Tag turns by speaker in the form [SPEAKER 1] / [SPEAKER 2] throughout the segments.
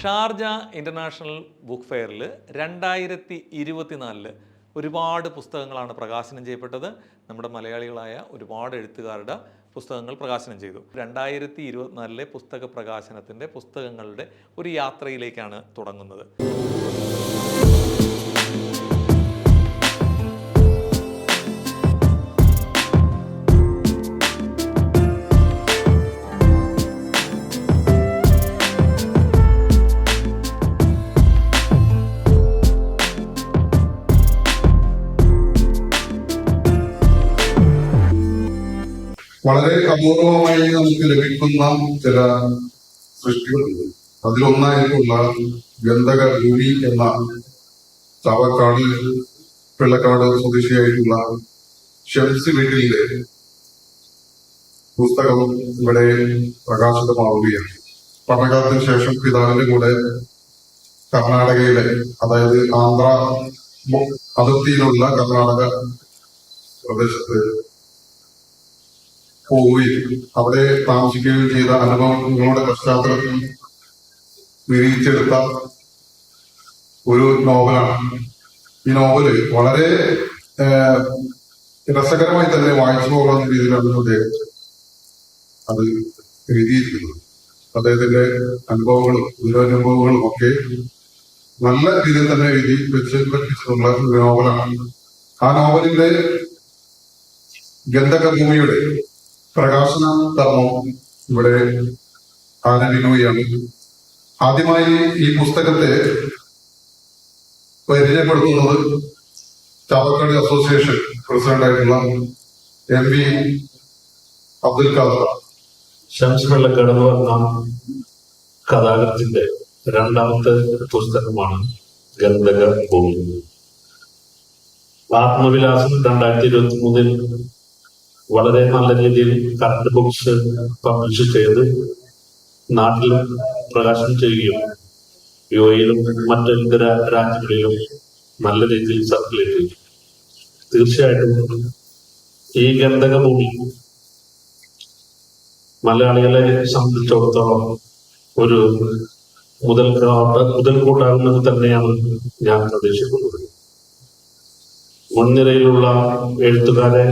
[SPEAKER 1] Sharjah international book ഫെയറിൽ 2024 ഒരുപാട് പുസ്തകങ്ങളാണ് പ്രകാശനം ചെയ്യപ്പെട്ടത്. നമ്മുടെ മലയാളികളായ ഒരുപാട് എഴുത്തുകാരുടെ പുസ്തകങ്ങൾ പ്രകാശനം ചെയ്തു. 2024 പുസ്തക പ്രകാശനത്തിൻ്റെ പുസ്തകങ്ങളുടെ ഒരു യാത്രയിലേക്കാണ് തുടങ്ങുന്നത്.
[SPEAKER 2] വളരെ അപൂർവമായി നമുക്ക് ലഭിക്കുന്ന ചില സൃഷ്ടികളുണ്ട്. അതിലൊന്നായിട്ടുള്ള ഗന്ധക ഭൂമി എന്ന ചാവക്കാട് വെള്ളക്കാട് സ്വദേശിയായിട്ടുള്ള ഷംസ് വീട്ടിലെ പുസ്തകം ഇവിടെ പ്രകാശിതമാവുകയാണ്. പഠനകാലത്തിന് ശേഷം പിതാവിന്റെ കൂടെ കർണാടകയിലെ, അതായത് ആന്ധ്ര അതിർത്തിയിലുള്ള കർണാടക പ്രദേശത്ത് പോവുകയും അവിടെ താമസിക്കുകയും ചെയ്ത അനുഭവങ്ങളുടെ പശ്ചാത്തലത്തിൽ വിരിയിച്ചെടുത്ത ഒരു നോവലാണ്. ഈ നോവല് വളരെ രസകരമായി തന്നെ വായിച്ചു പോകാവുന്ന രീതിയിലാണ് അദ്ദേഹം അത് എഴുതിയിരിക്കുന്നത്. അദ്ദേഹത്തിന്റെ അനുഭവങ്ങളും ദുരനുഭവങ്ങളും ഒക്കെ നല്ല രീതിയിൽ തന്നെ എഴുതി വെച്ചിട്ടുള്ള ഒരു നോവലാണ്. ആ നോവലിന്റെ ഗന്ധകഭൂമിയുടെ പ്രകാശന കർമ്മം ഇവിടെ ആരംഭിക്കുകയാണ്. ആദ്യമായി ഈ പുസ്തകത്തെ പരിചയപ്പെടുത്തുന്നത് ചാവക്കാട് അസോസിയേഷൻ പ്രസിഡന്റായിട്ടുള്ള MV അബ്ദുൽ ഖാദർ.
[SPEAKER 3] ഷംസ് വെള്ളക്കാട് എന്ന് പറഞ്ഞ കഥാകൃത്തിന്റെ രണ്ടാമത്തെ പുസ്തകമാണ് ഗന്ധക ഭൂമി. ആത്മവിലാസം 2023 വളരെ നല്ല രീതിയിൽ കറണ്ട് ബുക്സ് പബ്ലിഷ് ചെയ്ത് നാട്ടിൽ പ്രകാശനം ചെയ്യുകയും UAE-യിലും മറ്റ് ഇതര രാജ്യങ്ങളിലും നല്ല രീതിയിൽ സർക്കുലേറ്റ് ചെയ്തു. തീർച്ചയായിട്ടും ഈ ഗന്ധകഭൂമി മലയാളികളെ സംബന്ധിച്ചിടത്തോളം ഒരു മുതൽക്കൂട്ടാകുന്നത് തന്നെയാണ് ഞാൻ പ്രതീക്ഷിക്കുന്നത്. മുൻനിരയിലുള്ള എഴുത്തുകാരെ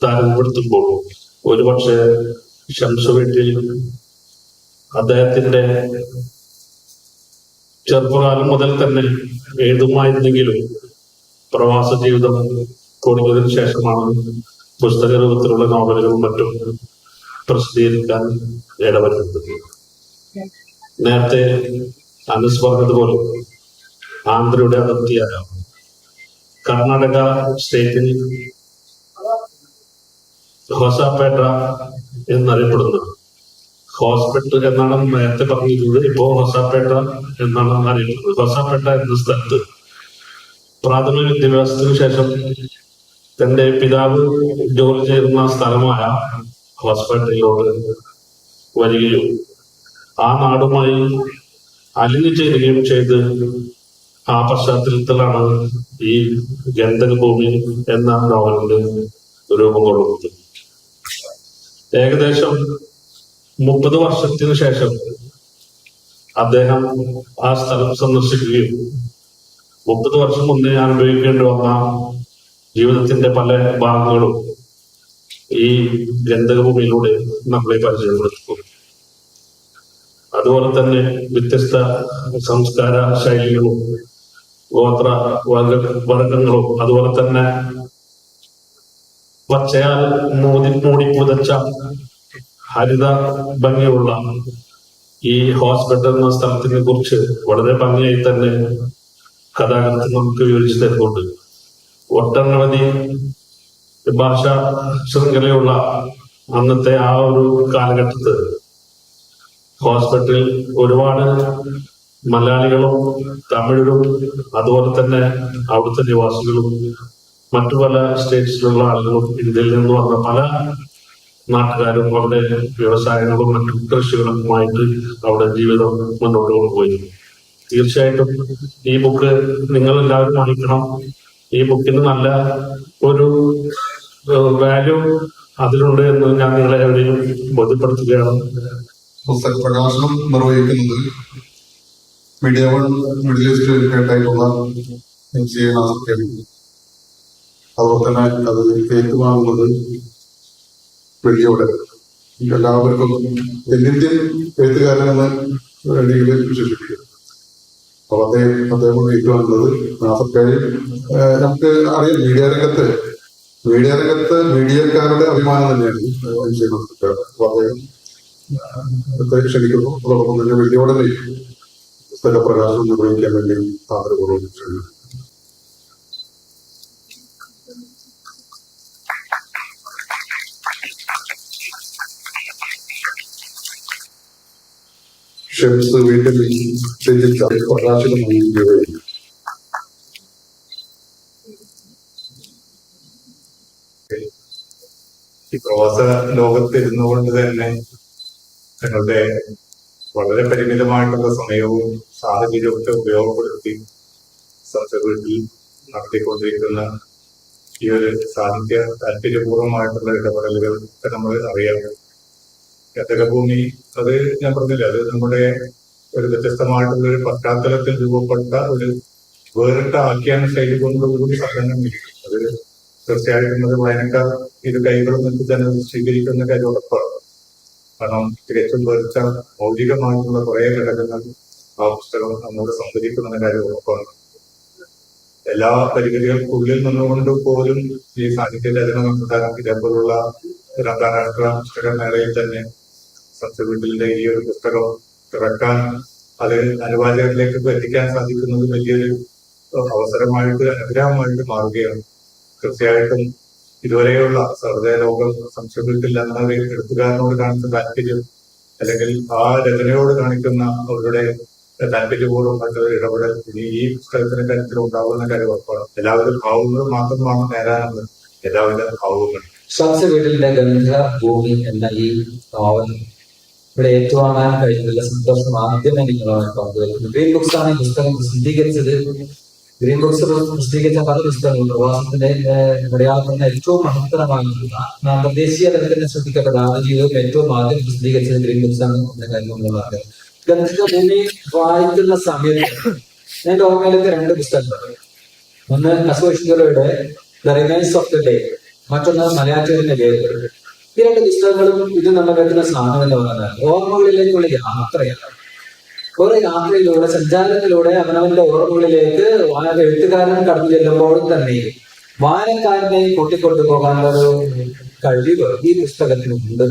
[SPEAKER 3] താരതമ്യപ്പെടുത്തുമ്പോൾ ഒരുപക്ഷെ ഷംസ് വീട്ടിൽ അദ്ദേഹത്തിന്റെ ചെറുപ്പകാലം മുതൽ തന്നെ എഴുതുമായിരുന്നെങ്കിലും പ്രവാസ ജീവിതം തുടങ്ങിയതിനു ശേഷമാണ് പുസ്തക രൂപത്തിലുള്ള നോവലുകളും മറ്റും പ്രസിദ്ധീകരിക്കാൻ ഇടവരുന്നത്. നേരത്തെ അനസ് പറഞ്ഞതുപോലെ ആന്ധ്രയുടെ അതിർത്തിയായ കർണാടക സ്റ്റേറ്റിൽ ഹൊസപേട്ട എന്നറിയപ്പെടുന്നത്, ഹോസ്പിറ്റൽ എന്നാണ് നേരത്തെ പറഞ്ഞിരുന്നത്, ഇപ്പോ ഹൊസപേട്ട എന്നാണ് അറിയപ്പെടുന്നത്. ഹൊസപേട്ട എന്ന സ്ഥലത്ത് പ്രാഥമിക വിദ്യാഭ്യാസത്തിന് ശേഷം തന്റെ പിതാവ് ജോലി ചെയ്യുന്ന സ്ഥലമായ ഹോസ്പിറ്റലിലോട് വരികയും ആ നാടുമായി അലിഞ്ഞു ചേരുകയും ചെയ്ത് ആ പശ്ചാത്തലത്തിലാണ് ഈ ഗന്ധകഭൂമി എന്ന നോവലിന്റെ രൂപം കൊള്ളുന്നത്. ഏകദേശം 30 വർഷത്തിനു ശേഷം അദ്ദേഹം ആ സ്ഥലം സന്ദർശിക്കുകയും 30 വർഷം മുന്നേ അനുഭവിക്കേണ്ടി വന്ന ജീവിതത്തിന്റെ പല ഭാഗങ്ങളും ഈ ഗന്ധകഭൂമിയിലൂടെ നമ്മളെ പരിചയപ്പെടുത്തുന്നു. അതുപോലെ തന്നെ വ്യത്യസ്ത സംസ്കാര ശൈലികളും ഗോത്ര വർഗങ്ങളും അതുപോലെ തന്നെ പച്ചയാൽ മൂടി പുതച്ച ഹരിത ഭംഗിയുള്ള ഈ ഹോസ്പിറ്റൽ എന്ന സ്ഥലത്തിനെ കുറിച്ച് വളരെ ഭംഗിയായി തന്നെ കഥാകൃത്ത് നമുക്ക് വിവരിച്ചു തരുന്നുണ്ട്. ഒട്ടനവധി ഭാഷാ ശൃംഖലയുള്ള അന്നത്തെ ആ ഒരു കാലഘട്ടത്ത് ഹോസ്പിറ്റലിൽ ഒരുപാട് മലയാളികളും തമിഴരും അതുപോലെ തന്നെ അവിടുത്തെ നിവാസികളും മറ്റു പല സ്റ്റേറ്റ്സിലുള്ള ആളുകളും ഇന്ത്യയിൽ നിന്ന് വന്ന പല നാട്ടുകാരും അവിടെ വ്യവസായങ്ങളും മറ്റു കൃഷികളുമായിട്ട് അവിടെ ജീവിതം മുന്നോട്ട് കൊണ്ടുപോയി. തീർച്ചയായിട്ടും ഈ ബുക്ക് നിങ്ങൾ എല്ലാവരും വായിക്കണം. ഈ ബുക്കിന് നല്ല ഒരു വാല്യൂ അതിലുണ്ട് എന്ന് ഞാൻ നിങ്ങളെ എവിടെയും ബോധ്യപ്പെടുത്തുകയാണ്.
[SPEAKER 2] പുസ്തക പ്രകാശനം നിർവഹിക്കുന്നത് മീഡിയ വൺ മിഡിൽ ഈസ്റ്റ് ഹെഡായിട്ടുള്ള MCA നാസർ. അതുപോലെ തന്നെ അത് ഏറ്റുവാങ്ങുന്നത് വെള്ളിയോടെ. എല്ലാവർക്കും തെന്നിന്ത്യൻ എഴുത്തുകാരൻ എന്ന രീതിയിൽ വിശേഷിപ്പിക്കും. അപ്പൊ അദ്ദേഹം ഏറ്റുവാങ്ങുന്നത് നാസർക്കാരും. നമുക്ക് അറിയാം, മീഡിയക്കാരുടെ അഭിമാനം തന്നെയാണ് MCA നാസർക്കാർ. അപ്പൊ അദ്ദേഹം ക്ഷണിക്കുന്നു. അതോടൊപ്പം തന്നെ വെള്ളിയോടെ പുസ്തക പ്രകാശനം നിർവഹിക്കാൻ വേണ്ടി ആദരപൂർവ്വം ക്ഷണിക്കുന്നു. ഷെംസ് വീട്ടിൽ പ്രകാശനം നൽകുകയും
[SPEAKER 4] ഈ പ്രവാസ ലോകത്തിരുന്നു കൊണ്ട് തന്നെ ഞങ്ങളുടെ വളരെ പരിമിതമായിട്ടുള്ള സമയവും സാഹചര്യവും ഒക്കെ ഉപയോഗപ്പെടുത്തി സംസ്ഥാന വീട്ടിൽ നടത്തിക്കൊണ്ടിരിക്കുന്ന ഈ ഒരു സാഹിത്യ താല്പര്യപൂർവ്വമായിട്ടുള്ള ഇടപെടലുകൾ ഒക്കെ നമ്മൾ അറിയാം. ഗതകഭൂമി അത് ഞാൻ പറഞ്ഞില്ല, അത് നമ്മുടെ ഒരു വ്യത്യസ്തമായിട്ടുള്ള ഒരു പശ്ചാത്തലത്തിൽ രൂപപ്പെട്ട ഒരു വേറിട്ട ആഖ്യാന ശൈലി കൊണ്ടുകൂടി സമ്പന്നമിരിക്കും. അത് തീർച്ചയായിട്ടും അത് വായനക്കാർ ഇത് കൈകളും നിർത്തി തന്നെ സ്വീകരിക്കുന്ന കാര്യം ഉറപ്പാണ്. കാരണം തികച്ചും വേറിട്ട മൗലികമായിട്ടുള്ള കുറെ ഘടകങ്ങൾ ആ പുസ്തകം നമ്മോട് സംവദിക്കുന്ന കാര്യം ഉറപ്പാണ്. എല്ലാ പരിമിതികൾക്കുള്ളിൽ നിന്നുകൊണ്ട് പോലും ഈ സാഹിത്യ രചന ഇതേപോലുള്ള ഒരു അന്താരാഷ്ട്ര പുസ്തകമേളയിൽ തന്നെ സംസ്ഥാനത്തിന്റെ ഈ ഒരു പുസ്തകം ഇറക്കാൻ അത് അനുവാചകരിലേക്ക് എത്തിക്കാൻ സാധിക്കുന്നത് വലിയൊരു അവസരമായിട്ട് അനുഗ്രഹമായിട്ട് മാറുകയാണ്. തീർച്ചയായിട്ടും ഇതുവരെയുള്ള സർവ്വലോകം സംശയത്തിൽ എന്ന എഴുത്തുകാരനോട് കാണിച്ച താല്പര്യം, അല്ലെങ്കിൽ ആ രചനയോട് കാണിക്കുന്ന അവരുടെ താല്പര്യപൂർവ്വമായിട്ടുള്ള ഇടപെടൽ ഇനി ഈ പുസ്തകത്തിന്റെ കാര്യത്തിൽ ഉണ്ടാവുന്ന കാര്യം ഉറപ്പാണ്. എല്ലാവരും ഭാവങ്ങൾ മാത്രമാണ് നേരാനുള്ളത്, എല്ലാവിധ ഭാവങ്ങളും.
[SPEAKER 5] ഷംസ് വീട്ടിലിന്റെ ഗന്ധഭൂമി എന്ന ഈ നോവൽ ഇവിടെ ഏറ്റുവാങ്ങാൻ കഴിഞ്ഞതില്ല സന്തോഷം ആദ്യമേ നിങ്ങളുമായി പങ്കുവയ്ക്കുന്നു. ഗ്രീൻ ബുക്സ് ആണ് ഈ പുസ്തകം പ്രസിദ്ധീകരിച്ചത്. ഗ്രീൻ ബുക്സ് പ്രസിദ്ധീകരിച്ച പല പുസ്തകങ്ങളും പ്രവാസത്തിന്റെ ഇടയാളപ്പെടുന്ന ഏറ്റവും മഹത്തരമായിട്ടുള്ള അന്തർദേശീയ തലത്തിൽ ശ്രദ്ധിക്കപ്പെട്ട ആദ്യജീവിതവും ഏറ്റവും ആദ്യം പ്രസിദ്ധീകരിച്ചത് ഗ്രീൻ ബുക്സ് ആണ് എന്ന കാര്യം നമ്മൾ പറഞ്ഞത്. ഗന്ധഭൂമി വായിക്കുന്ന സമയത്ത് എന്റെ ഓർമ്മയിലേക്ക് രണ്ട് പുസ്തകങ്ങൾ. ഒന്ന് അസോഷ്യയുടെ the remains of the day, മറ്റൊന്ന് മലയാറ്റൂരിന്റെ പേരുകൾ. ഈ രണ്ട് പുസ്തകങ്ങളും ഇത് നമ്മൾ വെക്കുന്ന സാധനം എന്ന് പറഞ്ഞാൽ ഓർമ്മകളിലേക്കുള്ള യാത്രയാണ്. ഒരു യാത്രയിലൂടെ, സഞ്ചാരത്തിലൂടെ അവനവന്റെ ഓർമ്മകളിലേക്ക് എഴുത്തുകാരൻ കടന്നു ചെല്ലുമ്പോൾ തന്നെ വായനക്കാരനെ കൂട്ടിക്കൊണ്ടു പോകാനുള്ള ഒരു കഴിവ് ഈ പുസ്തകത്തിനുണ്ട്.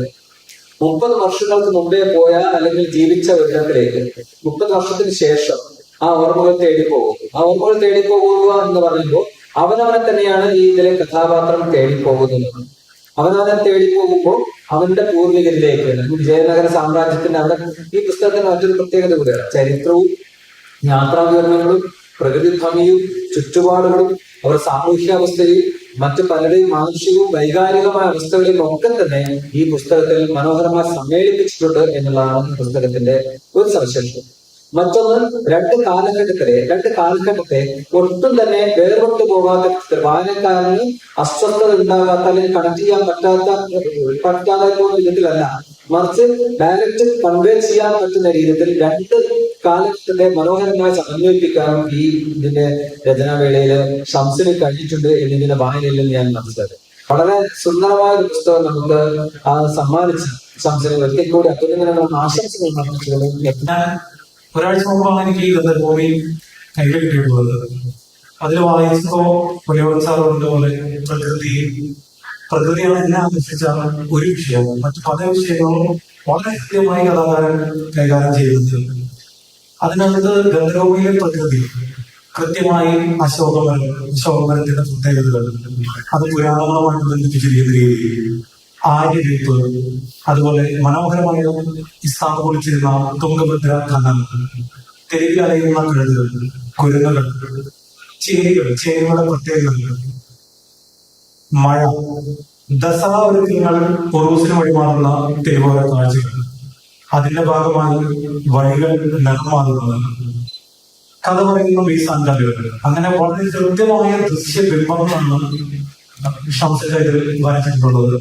[SPEAKER 5] 30 വർഷങ്ങൾക്ക് മുമ്പേ പോയ അല്ലെങ്കിൽ ജീവിച്ച ഒരിടത്തിലേക്ക് 30 വർഷത്തിന് ശേഷം ആ ഓർമ്മകൾ തേടിപ്പോകും. ആ ഓർമ്മകൾ തേടിപ്പോകുക എന്ന് പറയുമ്പോൾ അവനവനെ തന്നെയാണ് ഈ ഇതിലെ കഥാപാത്രം തേടിപ്പോകുന്നത്. അവനവനെ തേടിപ്പോകുമ്പോൾ അവന്റെ പൂർവികരിലേക്ക്, വിജയനഗര സാമ്രാജ്യത്തിന്റെ അവിടെ ഈ പുസ്തകത്തിന് മറ്റൊരു പ്രത്യേകത കൂടിയാണ്. ചരിത്രവും യാത്രാവിവരണങ്ങളും പ്രകൃതി ഭംഗിയും ചുറ്റുപാടുകളും അവരുടെ സാമൂഹ്യാവസ്ഥയും മറ്റു പലരുടെയും മാനുഷികവും വൈകാരികമായ അവസ്ഥകളെയും ഒക്കെ തന്നെ ഈ പുസ്തകത്തിൽ മനോഹരമായി സമ്മേളിപ്പിച്ചിട്ടുണ്ട് എന്നുള്ളതാണ് പുസ്തകത്തിന്റെ ഒരു സവിശേഷത. മറ്റൊന്ന് രണ്ട് കാലഘട്ടത്തെ ഒട്ടും തന്നെ വേർപെട്ടു പോകാത്ത, വായനക്കാരന് അസ്വസ്ഥത ഉണ്ടാകാത്ത അല്ലെങ്കിൽ കണക്ട് ചെയ്യാൻ പറ്റാതെ പോകുന്ന വിധത്തിലല്ല, മറിച്ച് ഡയറക്റ്റ് കൺവേ ചെയ്യാൻ പറ്റുന്ന രീതിയിൽ രണ്ട് കാലഘട്ടത്തെ മനോഹരമായി സമന്വയിപ്പിക്കാനും ഈ ഇതിന്റെ രചനാവേളയിൽ ഷംസിന് കഴിഞ്ഞിട്ടുണ്ട് എന്നതിന്റെ വായനയിൽ ഞാൻ മനസ്സിലാക്കി. വളരെ സുന്ദരമായ ഒരു പുസ്തകം നമുക്ക് സമ്മാനിച്ച് ഷംസിന് ഒരിക്കൽ കൂടി അത്തുല്യങ്ങളുടെ ആശംസകൾ നടത്തിച്ചുകൊണ്ട്
[SPEAKER 6] ഒരാഴ്ച മുമ്പാണ് എനിക്ക് ഈ ഗന്ധഭൂമി കയ്യിൽ കിട്ടിയിട്ടുള്ളത്. അതിൽ വായിച്ചപ്പോ പുലിയോട് സാർ പറഞ്ഞതുപോലെ പ്രകൃതിയാണ് എന്നെ ആകർഷിച്ച ഒരു വിഷയം. മറ്റു പല വിഷയങ്ങളും വളരെ കൃത്യമായി കഥാകാരൻ കൈകാര്യം ചെയ്യുന്നുണ്ട്. അതിനകത്ത് ഗന്ധഭൂമിയിലെ പ്രകൃതി കൃത്യമായി അശോകമരത്തിന്റെ പ്രത്യേകതകൾ, അത് പുരാണങ്ങളുമായിട്ട് ബന്ധിപ്പിച്ചിരിക്കുന്ന രീതി, ആര്യരിപ്പ്, അതുപോലെ മനോഹരമായ ഇസ്ലാം കുളിച്ചിരുന്ന തുംഗഭദ്ര ഖനനം, തെരുവിൽ അലയുന്ന കഴുകുകൾ, കുരങ്ങുകൾ, ചേരികളുടെ പ്രത്യേകതകൾ, മഴ, ദസറ ഒരുക്കങ്ങൾ, ഉറൂസിന് വഴിമാറുന്ന തെരുവോര കാഴ്ചകൾ, അതിന്റെ ഭാഗമായി വഴികൾ നിർമ്മാറുന്നത്, കഥ പറയുന്ന വീസാങ്കാലുകൾ, അങ്ങനെ വളരെ കൃത്യമായ ദൃശ്യബിംബങ്ങളാണ് ഷംസിന്റെ ഇതിൽ വരച്ചിട്ടുള്ളത്.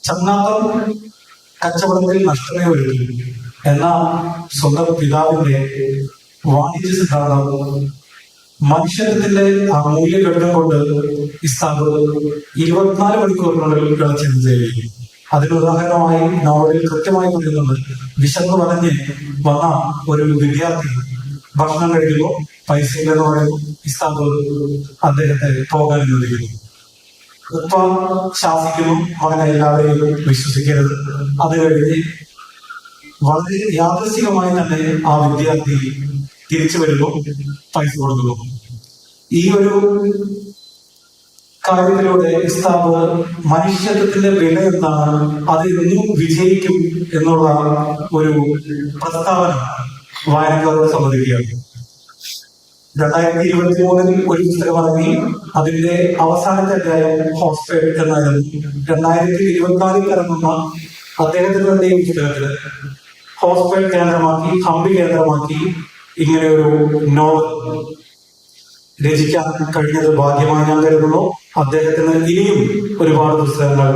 [SPEAKER 6] ചങ്ങാത്തം കച്ചവടത്തിൽ നഷ്ടമേ വരും എന്ന സ്വന്തം പിതാവിന്റെ വാണിജ്യ സിദ്ധാന്തം മനുഷ്യത്തിന്റെ ആ മൂല്യഘടകം കൊണ്ട് ഈ സ്ഥാപനം 24 മണിക്കൂറിനുള്ളിൽ ചിന്ത ചെയ്യും. അതിന് ഉദാഹരണമായി നോവലിൽ കൃത്യമായി പറയുന്നുണ്ട്, വിശന്ന് പറഞ്ഞ് വന്ന ഒരു വിദ്യാർത്ഥി ഭക്ഷണം കഴിക്കുമ്പോൾ പൈസ ഇല്ലെന്ന് പറയുന്നു, ഇസ്താംബുൾ അദ്ദേഹത്തെ പോകാൻ അനുവദിക്കുന്നു. ഉപ്പ ശാസിക്കുന്നു, മകനെ എല്ലാവരെയും വിശ്വസിക്കരുത്. അത് കഴിഞ്ഞ് വളരെ യാദൃശ്ചികമായി തന്നെ ആ വിദ്യാർത്ഥി തിരിച്ചു വരുന്നു, പൈസ കൊടുക്കുന്നു. ഈ ഒരു കാര്യത്തിലൂടെ ഇസ്താംബുൾ മനുഷ്യത്വത്തിന്റെ വില എന്താണ്, അത് എന്നും വിജയിക്കും എന്നുള്ള ഒരു പ്രസ്താവന വായനക്കാരോട് സമ്മതിക്കുകയാണ്. 2023 ഒരു പുസ്തകം ഇറങ്ങി, അതിന്റെ അവസാനത്തെ അധ്യായം ഹോസ്റ്റൽ എന്നായിരുന്നു. 2024 ഇറങ്ങുന്ന അദ്ദേഹത്തിന് തന്നെ ഈ പുസ്തകത്തില് ഹോസ്റ്റൽ കേന്ദ്രമാക്കി, ഹംപി കേന്ദ്രമാക്കി ഇങ്ങനെ ഒരു നോവൽ രചിക്കാൻ കഴിഞ്ഞത് ഭാഗ്യമായി ഞാൻ കരുതുന്നു. അദ്ദേഹത്തിന് ഇനിയും ഒരുപാട് പുസ്തകങ്ങൾ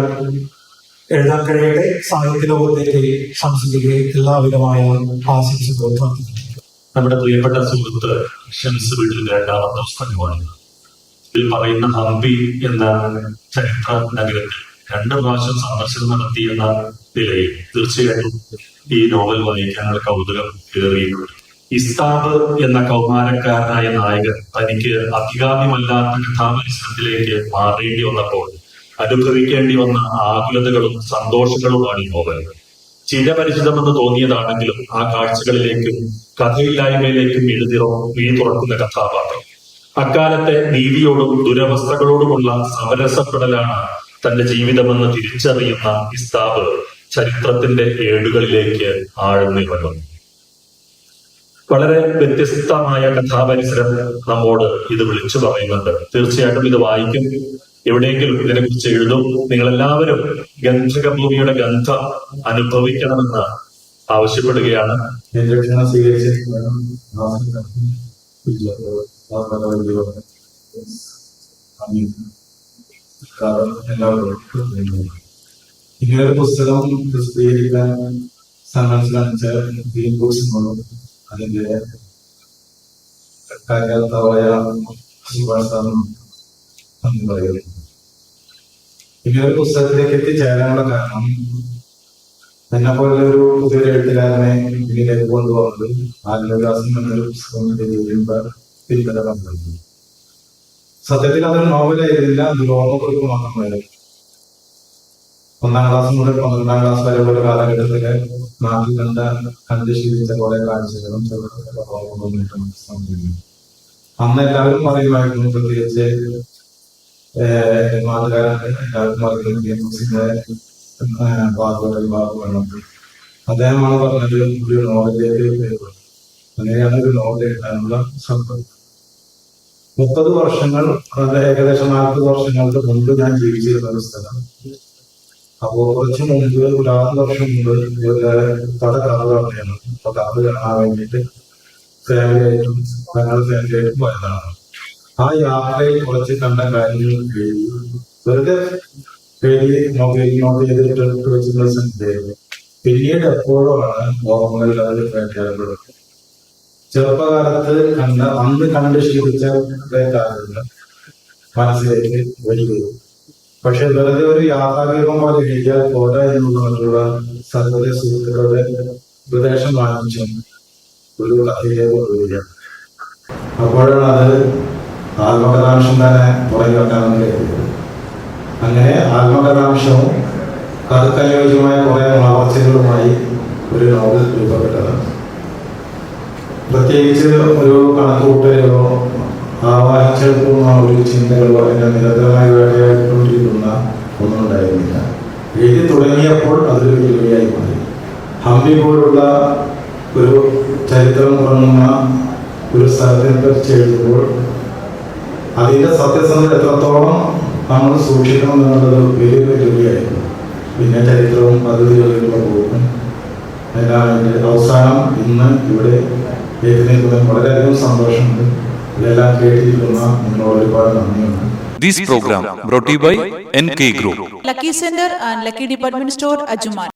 [SPEAKER 6] എഴുതാൻ കഴിയട്ടെ. സാഹിത്യ ലോകത്തേക്ക് ഷംസുദ്ദീന്റെ എല്ലാവിധമായ ആശംസകളും പ്രാർത്ഥിക്കുന്നു.
[SPEAKER 3] നമ്മുടെ പ്രിയപ്പെട്ട സുഹൃത്ത് ഷംസ് വീട്ടിന്റെ 2ാമത്തെ പുസ്തകമാണ്. ഇതിൽ പറയുന്ന ഹംപി എന്ന ചരിത്ര നഗരത്തിൽ 2 പ്രാവശ്യം സന്ദർശനം നടത്തിയെന്ന നിലയിൽ തീർച്ചയായിട്ടും ഈ നോവൽ വായിക്കാനുള്ള കൗതുകം ഏറിയിട്ടുണ്ട്. ഇസ്താബ് എന്ന കൗമാരക്കാരനായ നായകൻ തനിക്ക് അഭികാമ്യമല്ലാത്ത കഥാപരിസരത്തിലേക്ക് മാറേണ്ടി വന്നപ്പോൾ അനുഭവിക്കേണ്ടി വന്ന ആകുലതകളും സന്തോഷങ്ങളുമാണ് ഈ നോവൽ. ചിരപരിചിതമെന്ന് തോന്നിയതാണെങ്കിലും ആ കാഴ്ചകളിലേക്കും കഥയില്ലായ്മയിലേക്കും വീഴ് തുറക്കുന്ന കഥാപാത്രം. അക്കാലത്തെ നീതിയോടും ദുരവസ്ഥകളോടുമുള്ള സമരസപ്പെടലാണ് തന്റെ ജീവിതമെന്ന് തിരിച്ചറിയുന്ന ഇസ്താബ് ചരിത്രത്തിന്റെ ഏടുകളിലേക്ക് ആഴ്ന്നിറങ്ങുന്നു. വളരെ വ്യത്യസ്തമായ കഥാപരിസരം നമ്മോട് ഇത് വിളിച്ചു പറയുന്നുണ്ട്. തീർച്ചയായിട്ടും ഇത് വായിക്കും, എവിടെയെങ്കിലും ഇതിനെ കുറിച്ച് എഴുതും. നിങ്ങളെല്ലാവരും ഗന്ധകഭൂമിയുടെ ഗന്ധം അനുഭവിക്കണമെന്ന് ആവശ്യപ്പെടുകയാണ്.
[SPEAKER 7] ഇങ്ങനൊരു പുസ്തകം പ്രസിദ്ധീകരിക്കാൻ സന്മനസ്സിലാണിച്ച ഗ്രീൻ ബുക്സിനോടും അതിന്റെ കാര്യകർത്താവായ സുഭാഷ് സാറിനും നന്ദി പറയുന്നു. ഇങ്ങനൊരു പുസ്തകത്തിലേക്ക് എത്തിച്ചേരാനുള്ള കാരണം എന്നെ പോലെ ഒരു പുതിയൊരു എഴുത്തുകാരനെ ഇതിലേക്ക് കൊണ്ടുപോകുന്നത് ആത്മവികാസം എന്നൊരു പുസ്തകം പിന്തുണ കണ്ടു. സത്യത്തിൽ അതൊരു നോവലായിരുന്നില്ല, അത് ഓർമ്മക്കുറിപ്പ് മാത്രമായിരുന്നു. 1ാം ക്ലാസ് മുതൽ 12ാം ക്ലാസ് വരെയുള്ള കാലഘട്ടത്തില് നാട്ടിൽ കണ്ട് ശീലിച്ച കുറെ കാഴ്ചകളും അന്ന് എല്ലാവരും പറയുമായിരുന്നു, പ്രത്യേകിച്ച് നാട്ടുകാരൻ എല്ലാവർക്കും പറയുന്നത് ബാബു വേണം. അദ്ദേഹമാണ് പറഞ്ഞത് ഒരു നോവലിലേക്ക്. അങ്ങനെയാണ് ഒരു നോവൽ എഴുതാനുള്ള സംഭവം. 30 വർഷങ്ങൾ, ഏകദേശം 40 വർഷങ്ങൾക്ക് മുമ്പ് ഞാൻ ജീവിച്ചിരുന്ന ഒരു സ്ഥലം. അപ്പോ കുറച്ച് മുമ്പ് ഒരു 6 വർഷം മുമ്പ് പല കഥകളാണ്. അപ്പൊ കഥ കാണാൻ വേണ്ടിയിട്ട് ഫാമിലിയായിട്ടും ഫാമിലിയായിട്ടും പോയതാണ്. ആ യാത്രയിൽ കുറച്ച് കണ്ട കാര്യങ്ങൾ വെറുതെ നോട്ട് ചെയ്തിട്ട് വെച്ചിട്ടുള്ള സംഖ്യയായിരുന്നു. പിന്നീട് എപ്പോഴുമാണ് ഓർമ്മകളിൽ അത് കേട്ടത്. ചെറുപ്പകാലത്ത് അന്ന് കണ്ട് ശീലിച്ച കാര്യങ്ങൾ മനസ്സിലേക്ക് വരികയും, പക്ഷെ വെറുതെ ഒരു യാത്രാഗ്രഹം പോലെ എഴുതിയാൽ പോരാ എന്നുള്ളവരുടെ സർവ്വത സുഹൃത്തുക്കളുടെ ഉപദേശം വാങ്ങിച്ചും ഒരു കഥയിലേക്ക് കൊണ്ടുവരികയാണ്. അപ്പോഴാണ് അത് ആത്മകഥാംശം തന്നെ പുറകെ വെക്കാമെന്ന് കരുതിയത്. അങ്ങനെ ആത്മകഥാംശവും കഥക്കനുയോജ്യമായ കുറെ വളർച്ചകളുമായി ഒരു നോവൽ രൂപപ്പെട്ടതാണ്. പ്രത്യേകിച്ച് ഒരു കണക്കുകൂട്ടലുകളോ ആവാഹിച്ചെടുക്കുന്ന ഒരു ചിന്തകളോ അതിനെ നിരന്തരമായി വേട്ടയാടിക്കൊണ്ടിരിക്കുന്ന ഒന്നും ഉണ്ടായിരുന്നില്ല. എഴുതി തുടങ്ങിയപ്പോൾ അതൊരു വെല്ലുവിളിയായി മാറി. ഹംപി പോലുള്ള ഒരു ചരിത്രം തുടങ്ങുന്ന ഒരു സ്ഥലത്തിനെ കുറിച്ച് എഴുതുമ്പോൾ അതിന്റെ സത്യസന്ധത എത്രത്തോളം നമ്മൾ സൂക്ഷിക്കണം എന്നുള്ളത് വലിയ വെല്ലുവിളിയായിരുന്നു. പിന്നെ ചരിത്രവും പദ്ധതികളിലുള്ള പോകും എല്ലാം അവസാനം ഇന്ന് ഇവിടെ എഴുതുന്നതിൽ വളരെയധികം സന്തോഷമുണ്ട്. ഇതെല്ലാം കേട്ടിരിക്കുന്ന നിങ്ങളോട് ഒരുപാട് നന്ദിയുണ്ട്.
[SPEAKER 8] This program brought to you by NK Group.
[SPEAKER 9] Lucky Center and Lucky Department Store, Ajuman.